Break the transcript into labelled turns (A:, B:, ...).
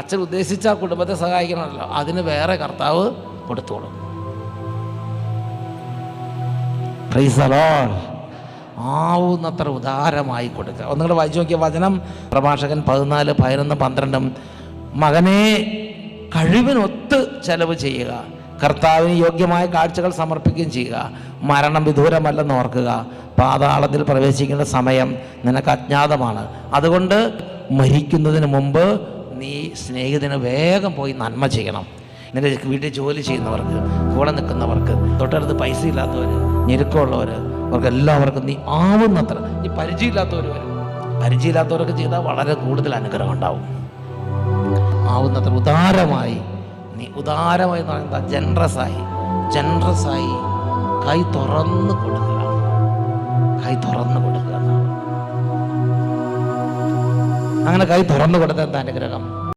A: അച്ഛൻ ഉദ്ദേശിച്ച ആ കുടുംബത്തെ സഹായിക്കണമല്ലോ, അതിന് വേറെ കർത്താവ് കൊടുത്തോളും. Praise the Lord. ആവുന്നത്ര ഉദാരമായി കൊടുക്കുക. ഒന്നുകൂടെ വായിച്ചു നോക്കിയ വചനം, പ്രഭാഷകൻ 14, 11, 12. മകനെ, കഴിവിനൊത്ത് ചെലവ് ചെയ്യുക, കർത്താവിന് യോഗ്യമായ കാഴ്ചകൾ സമർപ്പിക്കുകയും ചെയ്യുക. മരണം വിദൂരമല്ലെന്ന് ഓർക്കുക, പാതാളത്തിൽ പ്രവേശിക്കേണ്ട സമയം നിനക്ക് അജ്ഞാതമാണ്. അതുകൊണ്ട് മരിക്കുന്നതിന് മുമ്പ് നീ സ്നേഹിതന് വേഗം പോയി നന്മ ചെയ്യണം. നിന്റെ വീട്ടിൽ ജോലി ചെയ്യുന്നവർക്ക്, കൂടെ നിൽക്കുന്നവർക്ക്, തൊട്ടടുത്ത് പൈസ ഇല്ലാത്തവർ, ഞെരുക്കമുള്ളവർ, അവർക്ക് എല്ലാവർക്കും നീ ആവുന്നത്ര, ഈ പരിചയമില്ലാത്തവർ വരും, പരിചയമില്ലാത്തവരൊക്കെ ചെയ്താൽ വളരെ കൂടുതൽ അനുഗ്രഹം ഉണ്ടാവും. ആവുന്നത്ര ഉദാരമായി, നീ ഉദാരമായി എന്ന് പറയുന്നത് ജനറസായി കൈ തുറന്ന് കൊടുക്കുക, കൈ തുറന്ന് കൊടുക്കുക. അങ്ങനെ കൈ തുറന്നു കൊടുത്ത എന്താ അനുഗ്രഹം?